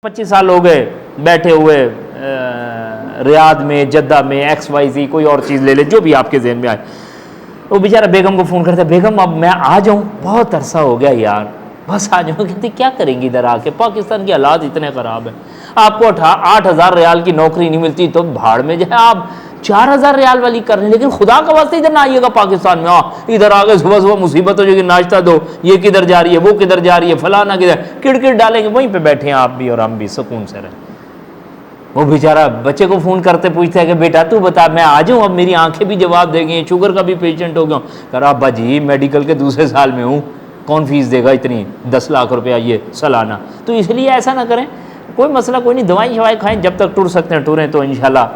25 سال ہو گئے بیٹھے ہوئے ریاض میں، جدہ میں، ایکس وائی زی، کوئی اور چیز لے لے جو بھی آپ کے ذہن میں آئے. وہ بیچارہ بیگم کو فون کرتا ہے، بیگم اب میں آ جاؤں، بہت عرصہ ہو گیا یار، بس آ جاؤں. کہتے کیا کریں گی ادھر آ کے، پاکستان کے حالات اتنے خراب ہیں، آپ کو 8,000 ریال کی نوکری نہیں ملتی تو بھاڑ میں جائے، آپ 4,000 ریال والی کر رہے ہیں، لیکن خدا کا واسطے ادھر نہ آئیے گا پاکستان میں. ادھر آ کے صبح صبح مصیبت ہو جائے گی، ناشتہ دو، یہ کدھر جا رہی ہے، وہ کدھر جا رہی ہے، فلانا کدھر، کڑ ڈالیں گے، وہیں پہ بیٹھے ہیں آپ بھی اور ہم بھی سکون سے رہیں. وہ بیچارہ بچے کو فون کرتے پوچھتا ہے کہ بیٹا تو بتا میں آ جاؤں، اب میری آنکھیں بھی جواب دے گئی، شوگر کا بھی پیشنٹ ہو گیا ہوں. کہہ رہا ابا جی میڈیکل کے دوسرے سال میں ہوں، کون فیس دے گا اتنی، 10 لاکھ روپیہ یہ سالانہ. تو اس لیے ایسا نہ کریں، کوئی مسئلہ کوئی نہیں، دوائیں شوائیں کھائیں، جب تک ٹر سکتے ہیں ٹریں، تو انشاءاللہ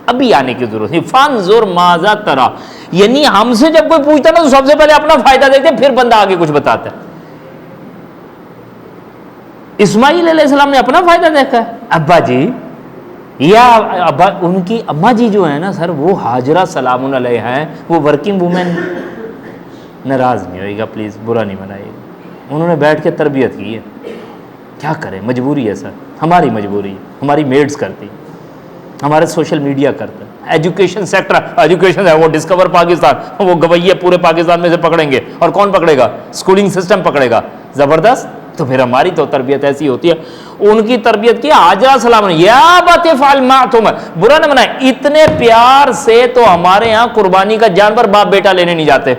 ابھی آنے کی ضرورت نہیں. فانظر ماذا ترى، یعنی ہم سے جب کوئی پوچھتا نا تو سب سے پہلے اپنا فائدہ دیکھتے پھر بندہ آگے کچھ بتاتا ہے. اسماعیل علیہ السلام نے اپنا فائدہ دیکھا ہے. ابا جی یا ابا، ان کی اماں جی جو ہیں نا سر، وہ حاجرہ سلام علیہ ہیں، وہ ورکنگ وومن. ناراض نہیں ہوئے گا پلیز، برا نہیں منائے گا، انہوں نے بیٹھ کے تربیت کی ہے. کیا کریں، مجبوری ہے سر، ہماری مجبوری ہے، ہماری میڈز کرتی، ہمارے سوشل میڈیا کرتا ہے. ایجوکیشن سیکٹر، ایجوکیشن ہے وہ ڈسکور پاکستان، وہ گویے پورے پاکستان میں سے پکڑیں گے، اور کون پکڑے گا؟ اسکولنگ سسٹم پکڑے گا. زبردست. تو پھر ہماری تو تربیت ایسی ہوتی ہے. ان کی تربیت کی حاجرہ سلام یا بات فعل ما تم، برا نہ منائے. اتنے پیار سے تو ہمارے یہاں قربانی کا جانور باپ بیٹا لینے نہیں جاتے،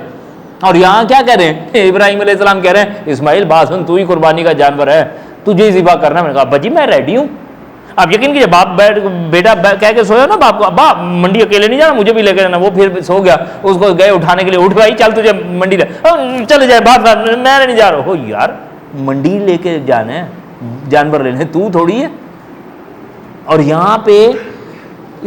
اور یہاں کیا کہہ رہے ہیں؟ ابراہیم علیہ السلام کہہ رہے ہیں اسماعیل بات سن، تو ہی قربانی کا جانور ہے، تجھے ہی ذبح کرنا. میں نے کہا ابا جی میں ریڈی ہوں. آپ یقین کیجیے، باپ بیٹا کہہ کے سویا نا باپ کو، ابا منڈی اکیلے نہیں جانا، مجھے بھی لے کے جانا. وہ پھر سو گیا، اس کو گئے اٹھانے کے لیے، اٹھ بھائی چل تجھے منڈی لے، چلے جائے بات، میں نہیں جا رہا. ہو یار منڈی لے کے جانا ہے، جانور لینے تو تھوڑی ہے. اور یہاں پہ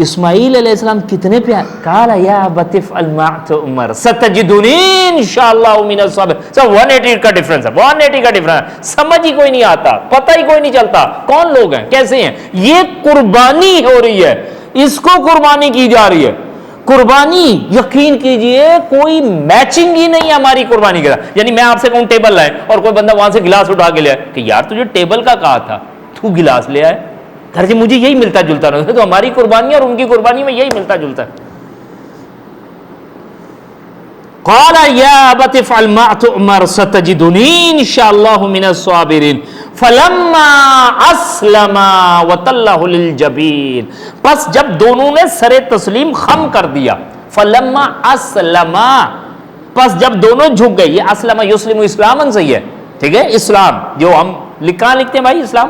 اسماعیل علیہ السلام کتنے پیار، قال یا ابت افعل ما تؤمر ستجدنی انشاءاللہ من الصابرین. سب 180 کا ڈفرنس ہے، 180 کا ڈفرنس. سمجھ ہی کوئی نہیں آتا، پتہ ہی کوئی نہیں چلتا کون لوگ ہیں کیسے ہیں. یہ قربانی ہو رہی ہے، اس کو قربانی کی جا رہی ہے. قربانی یقین کیجئے کوئی میچنگ ہی نہیں ہے ہماری قربانی کے ساتھ. یعنی میں آپ سے کہوں ٹیبل لائے، اور کوئی بندہ وہاں سے گلاس اٹھا کے لے آئے کہ یار تجھے ٹیبل کا کہا تھا، تو گلاس لے آئے. گھر مجھے یہی ملتا جلتا رہا. تو ہماری قربانی اور ان کی قربانی میں یہی ملتا جلتا ہے. قال یا ابت افعل ما تؤمر ستجدنی انشاءاللہ من الصابرین فلما اسلما وتلہ للجبین. پس جب دونوں نے سر تسلیم خم کر دیا، فلما اسلما، پس جب دونوں جھک گئے. یہ اسلم یسلم اسلامن صحیح ہے، ٹھیک ہے. اسلام جو ہم کہاں لکھتے ہیں بھائی اسلام،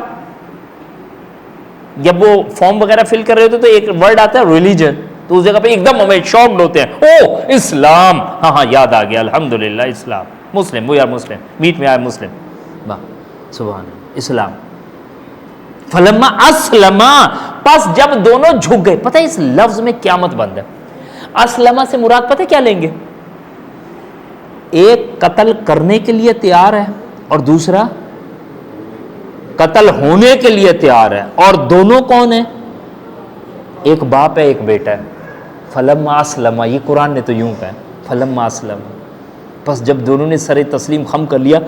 جب وہ فارم وغیرہ فل کر رہے ہوتے تو ایک ورڈ آتا ہے ریلیجن، تو اس جگہ پہ ایک دم ہمیں شاکڈ ہوتے ہیں، او اسلام، ہاں یاد آ گیا، الحمدللہ اسلام، مسلم، وی آر مسلم، میٹ میں آئے مسلم، سبحان اللہ، اسلام. فلما اسلما، پس جب دونوں جھک گئے. پتہ ہے اس لفظ میں قیامت بند ہے. اسلما سے مراد پتہ کیا لیں گے؟ ایک قتل کرنے کے لیے تیار ہے اور دوسرا قتل ہونے کے لیے تیار ہے، اور دونوں کون ہیں؟ ایک باپ ہے ایک بیٹا ہے. فلما اسلما، یہ قرآن نے تو یوں کہا ہے، فلما اسلما، پس جب دونوں نے سر تسلیم خم کر لیا.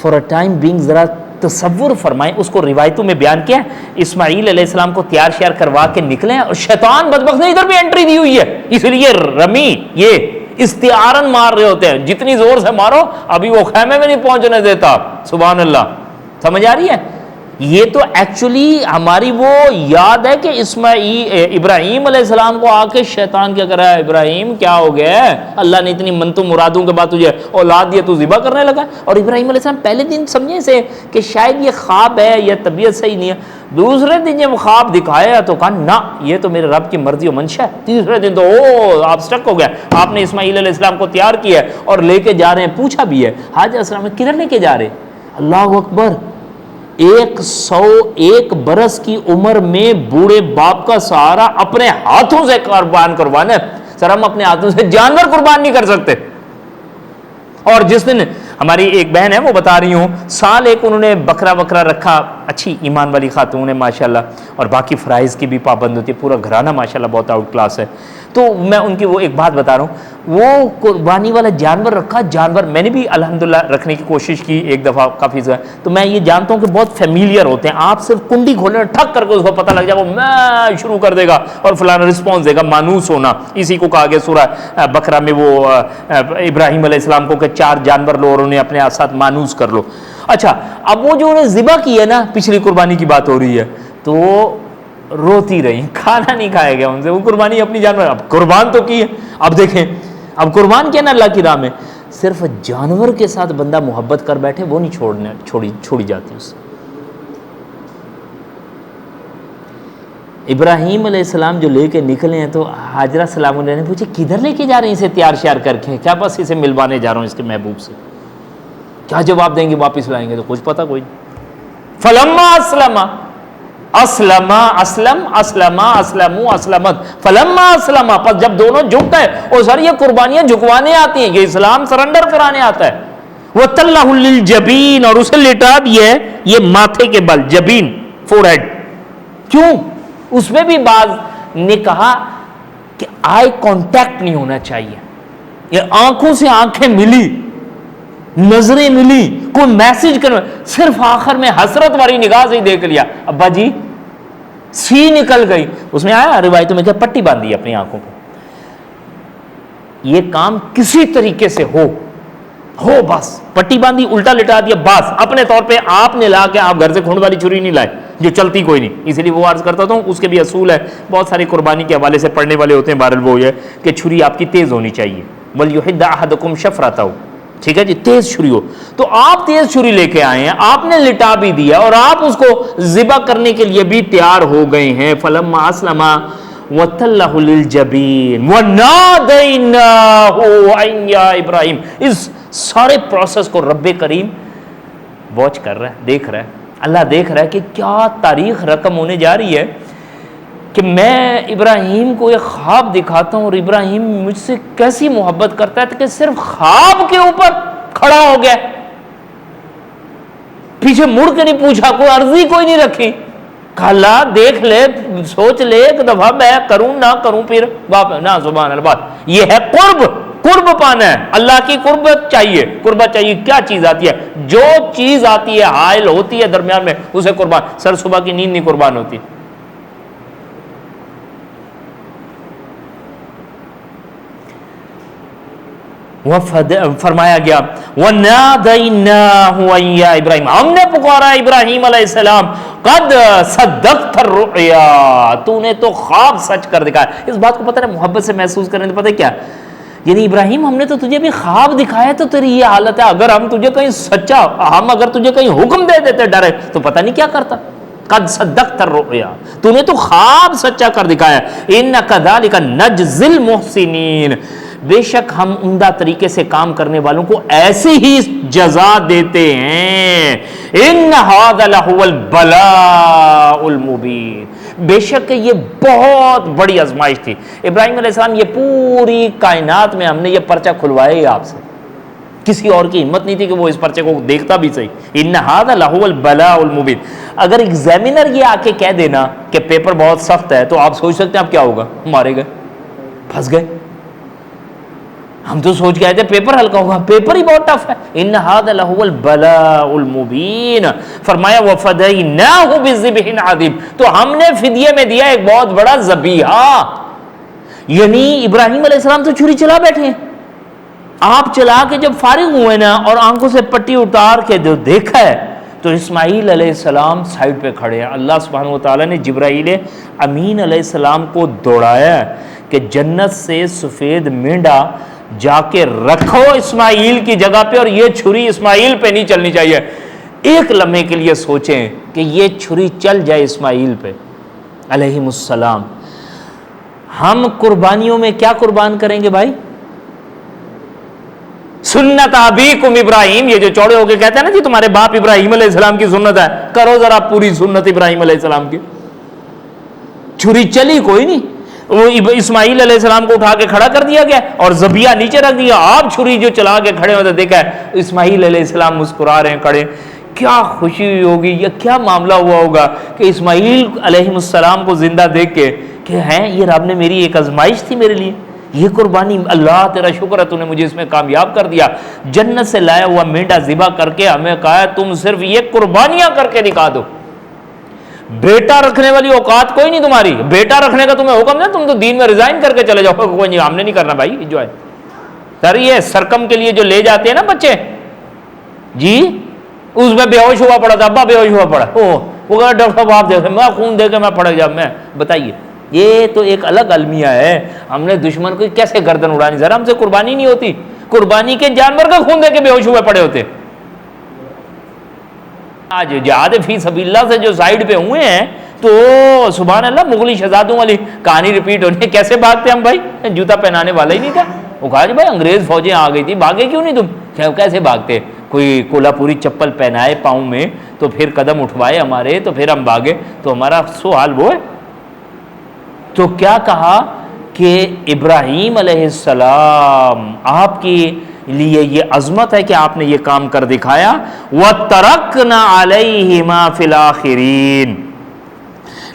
فور اے ٹائم بینگ، ذرا تصور فرمائیں، اس کو روایتوں میں بیان کیا ہے، اسماعیل علیہ السلام کو تیار شیار کروا کے نکلے اور شیطان بدبخت نے ادھر بھی انٹری دی ہوئی ہے. اس لیے رمی یہ استعارن مار رہے ہوتے ہیں، جتنی زور سے مارو ابھی وہ خیمے میں نہیں پہنچنے دیتا. سبحان اللہ، سمجھ آ رہی ہے. یہ تو ایکچولی ہماری وہ یاد ہے کہ ابراہیم علیہ السلام کو آ کے شیطان کیا کرا ہے، ابراہیم کیا ہو گیا ہے، اللہ نے اتنی منتوں مرادوں کے بعد تجھے اولاد دیا، تو ذبح کرنے لگا. اور ابراہیم علیہ السلام پہلے دن سمجھے سے کہ شاید یہ خواب ہے یا طبیعت صحیح نہیں ہے. دوسرے دن جب خواب دکھایا تو کہا نہ یہ تو میرے رب کی مرضی و منشا ہے. تیسرے دن تو آپ سٹک ہو گیا. آپ نے اسماعیل علیہ السلام کو تیار کیا ہے اور لے کے جا رہے ہیں. پوچھا بھی ہے حاج السلام کدھر لے کے جا رہے؟ اللہ اکبر، 101 برس کی عمر میں بوڑھے باپ کا سہارا اپنے ہاتھوں سے قربان کروانا ہے. سر ہم اپنے ہاتھوں سے جانور قربان نہیں کر سکتے. اور جس دن ہماری ایک بہن ہے وہ بتا رہی ہوں، سال ایک انہوں نے بکرا رکھا اچھی ایمان والی خاتون ہے ماشاءاللہ، اور باقی فرائض کی بھی پابند ہوتی ہے، پورا گھرانہ ماشاءاللہ بہت آؤٹ کلاس ہے. تو میں ان کی وہ ایک بات بتا رہا ہوں، وہ قربانی والا جانور رکھا. جانور میں نے بھی الحمدللہ رکھنے کی کوشش کی ایک دفعہ کافی زیادہ، تو میں یہ جانتا ہوں کہ بہت فیملیئر ہوتے ہیں. آپ صرف کنڈی کھولیں ٹھک کر کے اس کو پتہ لگ جائے، وہ میں شروع کر دے گا اور فلانا رسپانس دے گا. مانوس ہونا، اسی کو کہا گیا سورہ بقرہ میں وہ ابراہیم علیہ السلام کو کہ 4 جانور لو اور انہیں اپنے ساتھ مانوس کر لو. اچھا اب وہ جو انہیں ذبح کی ہے نا، پچھلی قربانی کی بات ہو رہی ہے، تو روتی رہی، کھانا نہیں کھایا گیا ان سے. وہ قربانی اپنی جانور اب قربان تو کی ہے. اب دیکھیں اب قربان کیا نا اللہ کی راہ میں، صرف جانور کے ساتھ بندہ محبت کر بیٹھے وہ نہیں چھوڑی جاتی اس سے. ابراہیم علیہ السلام جو لے کے نکلے ہیں تو حاجرہ سلام علیہ نے پوچھے کدھر لے کے جا رہے ہیں اسے تیار شیار کر کے؟ کیا بس اسے ملوانے جا رہا ہوں اس کے محبوب سے. کیا جواب دیں گے واپس لائیں گے؟ تو کچھ پتہ کوئی نہیں. فلما اسلمت فلما اسلم، پس جب دونوں جھک گئے. اور سر یہ قربانیاں جھکوانے آتی ہیں، یہ اسلام سرنڈر کرانے آتا ہے. وَتَلَّهُ لِلْجَبِينَ، اور اسے لٹا دیے یہ ماتھے کے بل، جبین فور ہیڈ. کیوں؟ اس میں بھی بعض نے کہا کہ آئی کانٹیکٹ نہیں ہونا چاہیے، یہ آنکھوں سے آنکھیں ملی، نظریں ملی، کوئی میسج کرنا، صرف آخر میں حسرت والی نگاہ سے ہی دیکھ لیا. ابا جی سی نکل گئی. اس میں آیا روایتوں میں کہ پٹی باندھی اپنی آنکھوں کو. یہ کام کسی طریقے سے ہو بس پٹی باندھی، الٹا لٹا دیا، بس اپنے طور پہ آپ نے لا کے آپ گھر سے کھونڈ والی چھری نہیں لائے جو چلتی کوئی نہیں. اسی لیے وہ عرض کرتا ہوں اس کے بھی اصول ہے، بہت سارے قربانی کے حوالے سے پڑھنے والے ہوتے ہیں. بہرحال وہ یہ کہ چھری آپ کی تیز ہونی چاہیے. وَلْيُحِدَّ أَحَدُكُمْ شَفْرَتَهُ، ٹھیک ہے جی، تیز چھری ہو. تو آپ تیز چھری لے کے آئے ہیں، آپ نے لٹا بھی دیا اور آپ اس کو ذبح کرنے کے لیے بھی تیار ہو گئے ہیں. فَلَمَّا أَسْلَمَا وَتَلَّهُ لِلْجَبِينِ وَنَادَيْنَاهُ أَن يَا إِبْرَاهِيمُ. اس سارے پروسیس کو رب کریم واچ کر رہا ہے، دیکھ رہا ہے. اللہ دیکھ رہا ہے کہ کیا تاریخ رقم ہونے جا رہی ہے کہ میں ابراہیم کو ایک خواب دکھاتا ہوں اور ابراہیم مجھ سے کیسی محبت کرتا ہے کہ صرف خواب کے اوپر کھڑا ہو گیا، پیچھے مڑ کے نہیں پوچھا، کوئی عرضی کوئی نہیں رکھی. اللہ دیکھ لے، سوچ لے ایک دفعہ میں کروں نہ کروں، پھر نہ سبحان اللہ. بات یہ ہے قرب پانا ہے، اللہ کی قربت چاہیے. قربت چاہیے، کیا چیز آتی ہے؟ جو چیز آتی ہے حائل ہوتی ہے درمیان میں اسے قربان. سر صبح کی نیند نہیں قربان ہوتی. فرمایا گیا وَنَادَيْنَاهُ أَن يَا إِبْرَاهِيمُ، ہم نے پکارا ابراہیم علیہ السلام، قد صدقت الرؤيا، تو نے تو خواب سچ کر دکھایا. اس بات کو پتہ ہے محبت سے محسوس کرنے تو پتہ کیا، یعنی ابراہیم ہم نے تو تجھے بھی خواب دکھایا تو تیری یہ حالت ہے. اگر ہم تجھے کہیں سچا، ہم اگر تجھے کہیں حکم دے دیتے ڈائریکٹ تو پتہ نہیں کیا کرتا. قد صدقت الرؤيا، تو نے تو خواب سچا کر دکھایا. إِنَّ كَذَلِكَ نَجْزِي الْمُحْسِنِينَ، بے شک ہم عمدہ طریقے سے کام کرنے والوں کو ایسی ہی جزا دیتے ہیں. ان هذا لهو البلاء المبین، بے شک یہ بہت بڑی آزمائش تھی. ابراہیم علیہ السلام یہ پوری کائنات میں ہم نے یہ پرچہ کھلوایا ہی آپ سے، کسی اور کی ہمت نہیں تھی کہ وہ اس پرچے کو دیکھتا بھی صحیح. ان هذا لهو البلاء المبین. اگر ایگزامینر یہ آ کے کہہ دینا کہ پیپر بہت سخت ہے تو آپ سوچ سکتے ہیں اب کیا ہوگا، مارے گئے، پھنس گئے. ہم تو سوچ کے آئے تھے پیپر ہلکا ہوگا، پیپر ہی بہت ٹف ہے. ان هذا لهو البلاء المبین. فرمایا وفدیناہ بذبح عظیم، تو ہم نے فدیے میں دیا ایک بہت بڑا ذبیحہ. یعنی ابراہیم علیہ السلام تو چھری چلا بیٹھے ہیں، آپ چلا کے جب فارغ ہوئے نا اور آنکھوں سے پٹی اتار کے جو دیکھا ہے تو اسماعیل علیہ السلام سائڈ پہ کھڑے ہیں. اللہ سبحانہ و تعالیٰ نے جبرائیل امین علیہ السلام کو دوڑایا کہ جنت سے سفید مینڈا جا کے رکھو اسماعیل کی جگہ پہ، اور یہ چھری اسماعیل پہ نہیں چلنی چاہیے. ایک لمحے کے لیے سوچیں کہ یہ چھری چل جائے اسماعیل پہ علیہم السلام. ہم قربانیوں میں کیا قربان کریں گے بھائی؟ سنت ابیکم ابراہیم، یہ جو چوڑے ہو کے کہتے ہیں نا جی تمہارے باپ ابراہیم علیہ السلام کی سنت ہے، کرو ذرا پوری سنت ابراہیم علیہ السلام کی. چھری چلی کوئی نہیں، وہ اسماعیل علیہ السلام کو اٹھا کے کھڑا کر دیا گیا اور ذبیحہ نیچے رکھ دیا. آپ چھری جو چلا کے کھڑے ہوتے دیکھا ہے اسماعیل علیہ السلام مسکرا رہے ہیں کھڑے. کیا خوشی ہوئی ہوگی یا کیا معاملہ ہوا ہوگا کہ اسماعیل علیہ السلام کو زندہ دیکھ کے کہ ہیں یہ رب نے میری ایک آزمائش تھی میرے لیے، یہ قربانی، اللہ تیرا شکر ہے تو نے مجھے اس میں کامیاب کر دیا، جنت سے لایا ہوا مینڈا ذبح کر کے ہمیں کہا تم صرف یہ قربانیاں کر کے دکھا دو، بیٹا رکھنے والی اوقات کوئی نہیں تمہاری، بیٹا رکھنے کا تمہیں حکم نہیں، تم تو دین میں ریزائن کر کے چلے جاؤ، کوئی نہیں ہم نے نہیں کرنا بھائی جو ہے سر یہ سرکم کے لیے جو لے جاتے ہیں نا بچے جی، اس میں بے ہوش ہوا پڑا تھا، ابا بے ہوش ہوا پڑا، وہ کہا ڈاکٹر صاحب آپ دیکھیں میں خون دے کے میں پڑ گیا، میں بتائیے یہ تو ایک الگ المیہ ہے، ہم نے دشمن کو کیسے گردن اڑانی، ذرا ہم سے قربانی نہیں ہوتی، قربانی کے جانور کا خون دے کے بے ہوش ہوئے پڑے ہوتے۔ آج جہاد فی سبیل اللہ سے جو سائیڈ پہ ہوئے ہیں تو سبحان اللہ مغلی شہزادوں والی کہانی ریپیٹ ہونی ہے، کیسے بھاگتے ہم بھائی، جوتا پہنانے والا ہی نہیں تھا، وہ کہا جی بھائی انگریز فوجیں آ گئی تھی بھاگے کیوں نہیں تم، کیسے بھاگتے، کوئی کولہا پوری چپل پہنائے پاؤں میں تو پھر قدم اٹھوائے ہمارے تو پھر ہم بھاگے، تو ہمارا سوال وہ ہے۔ تو کیا کہا کہ ابراہیم علیہ السلام آپ کے لیے یہ عظمت ہے کہ آپ نے یہ کام کر دکھایا، وَتَرَكْنَا عَلَيْهِمَا فِي الْآخِرِينَ،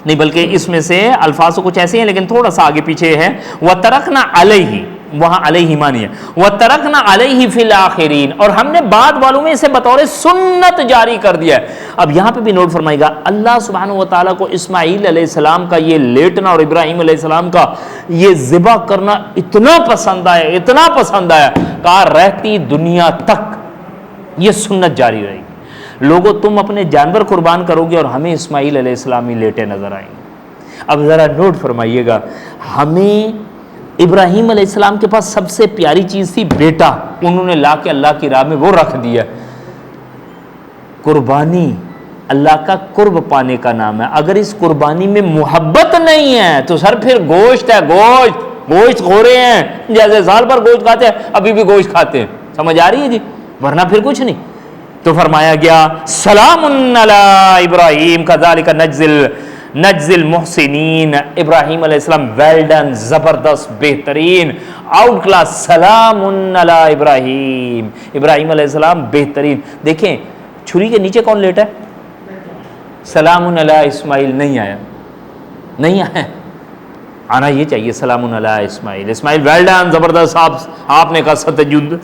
نہیں بلکہ اس میں سے الفاظ کچھ ایسے ہیں لیکن تھوڑا سا آگے پیچھے ہے، وَتَرَكْنَا عَلَيْهِ، وہاں علیہما نہیں ہے، وَتَرَكْنَا عَلَيْهِ فِي الْآخِرِينَ، اور ہم نے بعد والوں میں اسے بطور سنت جاری کر دیا ہے۔ اب یہاں پہ بھی نوٹ فرمائے گا، اللہ سبحانہ وتعالیٰ کو اسماعیل علیہ السلام کا یہ لیٹنا اور ابراہیم علیہ السلام کا یہ ذبح کرنا اتنا پسند آیا، اتنا پسند آیا، کہا رہتی دنیا تک یہ سنت جاری رہے گی، لوگوں تم اپنے جانور قربان کرو گے اور ہمیں اسماعیل علیہ السلام ہی لیٹے نظر آئیں گے۔ اب ذرا نوٹ فرمائیے گا، ہمیں ابراہیم علیہ السلام کے پاس سب سے پیاری چیز تھی بیٹا، انہوں نے لا کے اللہ کی راہ میں وہ رکھ دیا۔ قربانی اللہ کا قرب پانے کا نام ہے، اگر اس قربانی میں محبت نہیں ہے تو سر پھر گوشت ہے، گوشت کھو رہے ہیں، جیسے سال پر گوشت کھاتے ہیں ابھی بھی گوشت کھاتے ہیں، سمجھ آ رہی ہے جی، ورنہ پھر کچھ نہیں۔ تو فرمایا گیا سلام علی ابراہیم کذالک نجزی المحسنین، ابراہیم علیہ السلام ویل ڈن، زبردست، بہترین، آؤٹ کلاس، سلام علی ابراہیم، ابراہیم علیہ السلام بہترین۔ دیکھیں چھری کے نیچے کون لیٹا ہے؟ سلام علی اسماعیل نہیں آیا، نہیں آیا، آنا یہ چاہیے سلام علی اسماعیل، اسماعیل ویل ڈن، زبردست، آپ نے کہا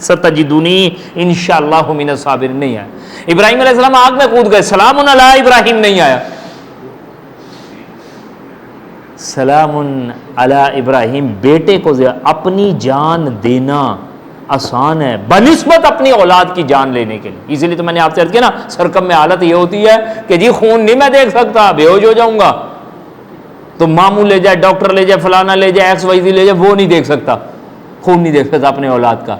ستجدونی انشاءاللہ من الصابرین، نہیں آیا۔ ابراہیم علیہ السلام آگ میں کود گئے، سلام علی ابراہیم نہیں آیا۔ سلام علی ابراہیم، بیٹے کو اپنی جان دینا آسان ہے بنسبت اپنی اولاد کی جان لینے کے لیے، اسی لیے تو میں نے آپ سے عرض کیا نا، سرکم میں حالت یہ ہوتی ہے کہ جی خون نہیں میں دیکھ سکتا، بے ہوش ہو جاؤں گا، تو ماموں لے جائے، ڈاکٹر لے جائے، فلانا لے جائے، ایکس وائی زی لے جائے، وہ نہیں دیکھ سکتا، خون نہیں دیکھ سکتا اپنے اولاد کا۔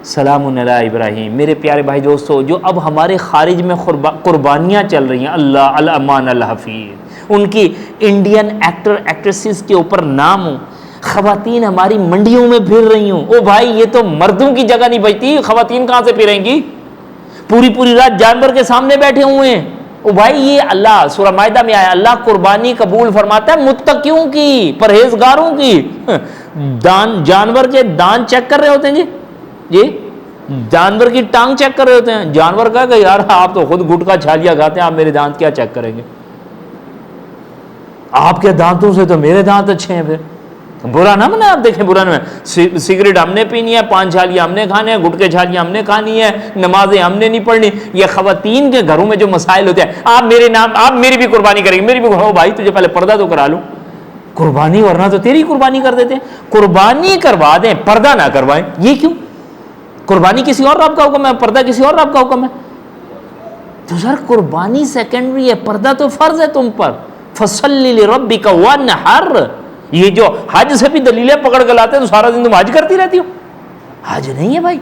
سلام علی ابراہیم۔ میرے پیارے بھائی دوستو، جو اب ہمارے خارج میں قربانیاں چل رہی ہیں، اللہ الامان الحفیظ، ان کی انڈین ایکٹر ایکٹریسز کے اوپر نام ہوں، خواتین ہماری منڈیوں میں پھر رہی ہوں، او بھائی یہ تو مردوں کی جگہ نہیں بچتی، خواتین کہاں سے پھریں گی؟ پوری رات جانور کے سامنے بیٹھے ہوئے ہیں، او بھائی یہ اللہ سورہ مائدہ میں آیا، اللہ قربانی قبول فرماتا ہے متقیوں کی، پرہیزگاروں کی۔ جانور کے دان چیک کر رہے ہوتے ہیں جی جانور کی ٹانگ چیک کر رہے ہوتے ہیں، جانور کہا کہ یار آپ تو خود گٹکا چھالیا کھاتے ہیں، آپ میرے دانت کیا چیک کریں گے؟ آپ کے دانتوں سے تو میرے دانت اچھے ہیں، پھر برا نہ منا، آپ دیکھیں برا نہ منا، سگریٹ ہم نے پینی ہے، پان چھالیاں ہم نے کھانے ہیں، گٹکے چھالیاں ہم نے کھانی ہے، نمازیں ہم نے نہیں پڑھنی۔ یہ خواتین کے گھروں میں جو مسائل ہوتے ہیں، آپ میری بھی قربانی کریں گے، میری بھی بھائی تجھے پہلے پردہ تو کرا لوں، قربانی ورنہ تو تیری قربانی کر دیتے ہیں، قربانی کروا دیں پردہ نہ کروائیں، یہ کیوں؟ قربانی کسی اور رب کا حکم ہے، پردہ کسی اور رب کا حکم ہے، تو سر قربانی سیکنڈری ہے، پردہ تو فرض ہے تم پر۔ فَصَلِّ لِرَبِّكَ وَانْحَرْ، یہ جو حج سے بھی دلیلیں پکڑ کے لاتے ہیں تو سارا دن تم حج کرتی رہتی ہو، حج نہیں ہے بھائی۔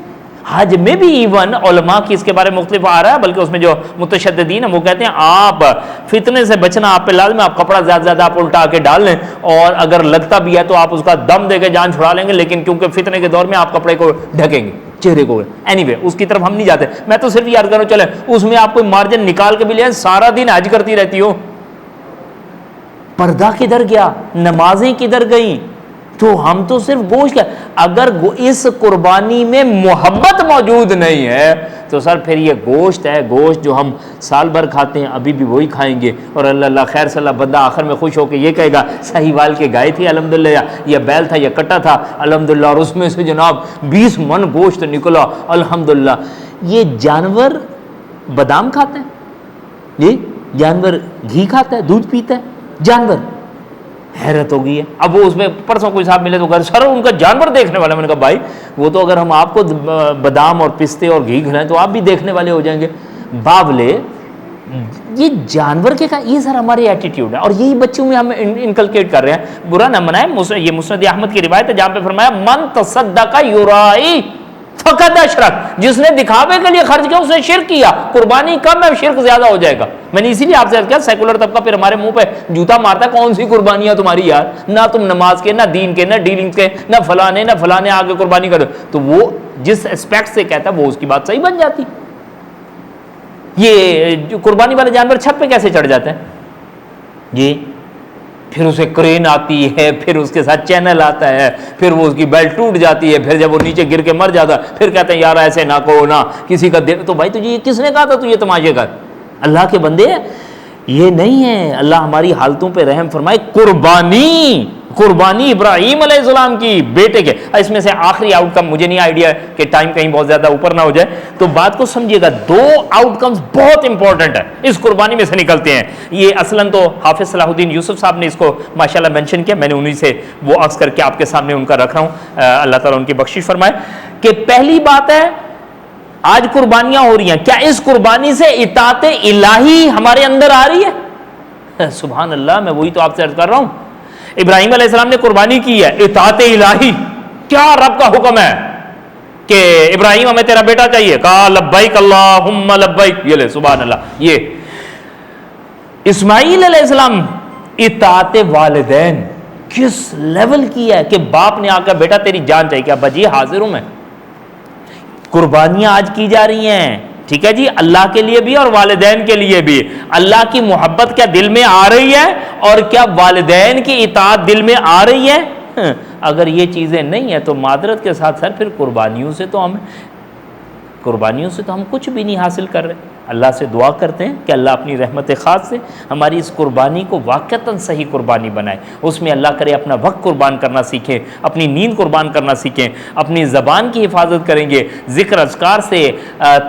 حج میں بھی ایون علماء کی اس کے بارے میں مختلف آ رہا ہے، بلکہ اس میں جو متشددین ہیں وہ کہتے ہیں آپ فتنے سے بچنا آپ پہ لازم ہے، آپ کپڑا زیادہ آپ الٹا کے ڈال لیں، اور اگر لگتا بھی ہے تو آپ اس کا دم دے کے جان چھڑا لیں گے، لیکن کیونکہ فتنے کے دور میں آپ کپڑے کو ڈھکیں گے چہرے کو۔ اینی وے اس کی طرف ہم نہیں جاتے، میں تو صرف یاد کروں چلے اس میں آپ کوئی مارجن نکال کے بھی لیں، سارا دن حج کرتی رہتی ہو، پردہ کدھر گیا؟ نمازیں کدھر گئیں؟ تو ہم تو صرف گوشت کا، اگر اس قربانی میں محبت موجود نہیں ہے تو سر پھر یہ گوشت ہے، گوشت جو ہم سال بھر کھاتے ہیں ابھی بھی وہی کھائیں گے، اور اللہ خیر صلی اللہ بندہ آخر میں خوش ہو کے یہ کہے گا صحیح وال کے گائے تھی الحمدللہ، یا بیل تھا یا کٹا تھا الحمدللہ، اور اس میں سے جناب 20 من گوشت نکلا الحمدللہ۔ یہ جانور بادام کھاتے ہیں، جی جانور گھی کھاتا ہے، دودھ پیتا ہے جانور، حیرت ہو گئی ہے۔ اب وہ اس میں پرسوں کوئی صاحب ملے تو گھر سر ان کا جانور دیکھنے والا، میں نے کہا بھائی وہ تو اگر ہم آپ کو بادام اور پستے اور گھی کھلائیں تو آپ بھی دیکھنے والے ہو جائیں گے۔ باولے یہ جانور کے کا، یہ سر ہماری ایٹیٹیوڈ ہے، اور یہی بچوں میں ہم انکلکیٹ کر رہے ہیں۔ برا نہ منائے، یہ مسند احمد کی روایت ہے جہاں پہ فرمایا من تصدق یرائی فقد اشرک، جس نے دکھاوے کے لیے خرچ کیا اس نے شرک کیا۔ قربانی کم ہے شرک زیادہ ہو جائے گا۔ میں نے اسی لیے آپ سے کیا سیکولر طبقہ پھر ہمارے منہ پہ جوتا مارتا ہے، کون سی قربانیاں تمہاری یار، نہ تم نماز کے، نہ دین کے، نہ ڈیلنگز کے، نہ فلانے آگے قربانی کرو، تو وہ جس اسپیکٹ سے کہتا ہے وہ اس کی بات صحیح بن جاتی۔ یہ جو قربانی والے جانور چھت پہ کیسے چڑھ جاتے ہیں جی، پھر اسے کرین آتی ہے، پھر اس کے ساتھ چینل آتا ہے، پھر وہ اس کی بیلٹ ٹوٹ جاتی ہے، پھر جب وہ نیچے گر کے مر جاتا ہے پھر کہتے ہیں یار ایسے نہ کرو نا کسی کا دل، تو بھائی تجھے یہ کس نے کہا تھا تو یہ تماشے کر؟ اللہ کے بندے یہ نہیں ہے، اللہ ہماری حالتوں پہ رحم فرمائے۔ قربانی ابراہیم علیہ السلام کی بیٹے کے، اس میں سے آخری آؤٹ کم مجھے نہیں آئیڈیا کہ ٹائم کہیں بہت زیادہ اوپر نہ ہو جائے تو بات کو سمجھیے گا، 2 آؤٹ کمز بہت امپورٹنٹ ہے اس قربانی میں سے نکلتے ہیں۔ یہ اصلاً تو حافظ صلاح الدین یوسف صاحب نے اس کو ماشاءاللہ مینشن کیا، میں نے انہی سے وہ عکس کر کے آپ کے سامنے ان کا رکھ رہا ہوں، اللہ تعالیٰ ان کی بخشش فرمائے۔ کہ پہلی بات ہے آج قربانیاں ہو رہی ہیں، کیا اس قربانی سے اطاعت الہی ہمارے اندر آ رہی ہے؟ سبحان اللہ، میں وہی تو آپ سے عرض کر رہا ہوں۔ ابراہیم علیہ السلام نے قربانی کی ہے، اطاعت الہی، کیا رب کا حکم ہے کہ ابراہیم ہمیں تیرا بیٹا چاہیے، کہا لبیک اللہم لبیک، یہ لے سبحان اللہ۔ یہ اسماعیل علیہ السلام اطاعت والدین کس لیول کی ہے کہ باپ نے آ کر بیٹا تیری جان چاہیے، کہ ابا جی حاضر ہوں میں۔ قربانیاں آج کی جا رہی ہیں، ٹھیک ہے جی، اللہ کے لیے بھی اور والدین کے لیے بھی۔ اللہ کی محبت کیا دل میں آ رہی ہے اور کیا والدین کی اطاعت دل میں آ رہی ہے؟ اگر یہ چیزیں نہیں ہیں تو معذرت کے ساتھ سر پھر قربانیوں سے تو ہم کچھ بھی نہیں حاصل کر رہے۔ اللہ سے دعا کرتے ہیں کہ اللہ اپنی رحمت خاص سے ہماری اس قربانی کو واقعتاً صحیح قربانی بنائے، اس میں اللہ کرے اپنا وقت قربان کرنا سیکھیں، اپنی نیند قربان کرنا سیکھیں، اپنی زبان کی حفاظت کریں گے، ذکر اذکار سے،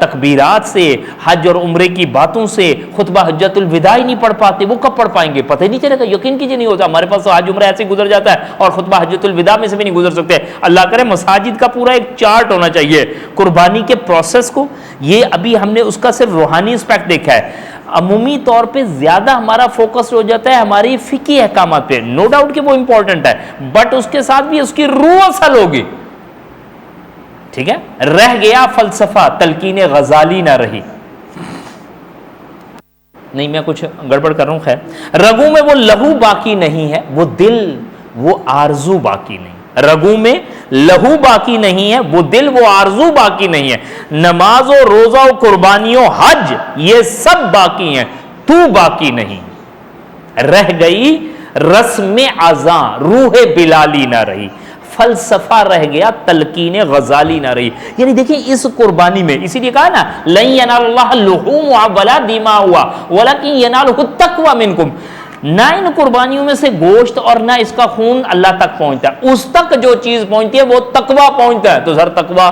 تکبیرات سے، حج اور عمرے کی باتوں سے۔ خطبہ حجۃ الوداع ہی نہیں پڑھ پاتے، وہ کب پڑھ پائیں گے؟ پتہ ہی نہیں چلے گا، یقین کیجیے نہیں ہوتا۔ ہمارے پاس تو حج عمرہ ایسے ہی گزر جاتا ہے اور خطبہ حجۃ الوداع میں سے بھی نہیں گزر سکتے۔ اللہ کرے مساجد کا پورا ایک چارٹ ہونا چاہیے قربانی کے پروسیس کو۔ یہ ابھی ہم نے اس کا صرف روحانی اسپیکٹ دیکھا ہے، عمومی طور پہ زیادہ ہمارا فوکس ہو جاتا ہے ہماری فقہی احکامات پہ، نو ڈاؤٹ کہ وہ امپورٹنٹ ہے، بٹ اس کے ساتھ بھی اس کی روح اصل ہوگی، ٹھیک ہے۔ رہ گیا فلسفہ، تلقین غزالی نہ رہی۔ نہیں میں کچھ گڑبڑ کر رہا ہوں، خیر۔ رگوں میں وہ لہو باقی نہیں ہے، وہ دل، وہ آرزو باقی نہیں۔ رگوں میں لہو باقی نہیں ہے، وہ دل، وہ آرزو باقی نہیں ہے۔ نماز و روزہ و قربانیوں حج یہ سب باقی ہیں، تو باقی نہیں۔ رہ گئی رسم عزاں، روح بلالی نہ رہی، فلسفہ رہ گیا، تلقین غزالی نہ رہی۔ یعنی دیکھیں اس قربانی میں اسی لیے کہا نا لن ینال اللہ لحومها ولا دماؤها ولکن ینالہ التقوی منکم۔ نہ ان قربانیوں میں سے گوشت اور نہ اس کا خون اللہ تک پہنچتا ہے، اس تک جو چیز پہنچتی ہے وہ تقوی پہنچتا ہے۔ تو سر تقوی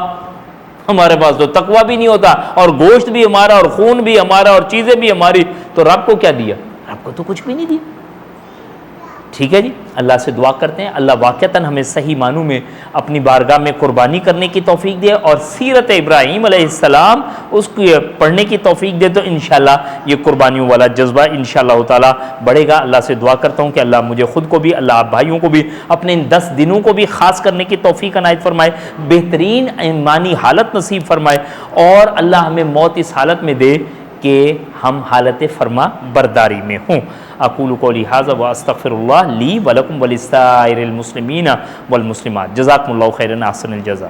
ہمارے پاس تو تقوی بھی نہیں ہوتا، اور گوشت بھی ہمارا اور خون بھی ہمارا اور چیزیں بھی ہماری، تو رب کو کیا دیا؟ رب کو تو کچھ بھی نہیں دیا، ٹھیک ہے جی۔ اللہ سے دعا کرتے ہیں اللہ واقعتاً ہمیں صحیح معنوں میں اپنی بارگاہ میں قربانی کرنے کی توفیق دے، اور سیرت ابراہیم علیہ السلام اس کو پڑھنے کی توفیق دے، تو انشاءاللہ یہ قربانیوں والا جذبہ انشاءاللہ تعالی بڑھے گا۔ اللہ سے دعا کرتا ہوں کہ اللہ مجھے خود کو بھی، اللہ آپ بھائیوں کو بھی اپنے ان 10 دنوں کو بھی خاص کرنے کی توفیق عنایت فرمائے، بہترین ایمانی حالت نصیب فرمائے، اور اللہ ہمیں موت اس حالت میں دے کہ ہم حالت فرما برداری میں ہوں۔ اقول قولی ھذا واستغفر اللہ لی ولکم ولسائر المسلمین والمسلمات۔ جزاکم اللہ خیرا، احسن الجزاء۔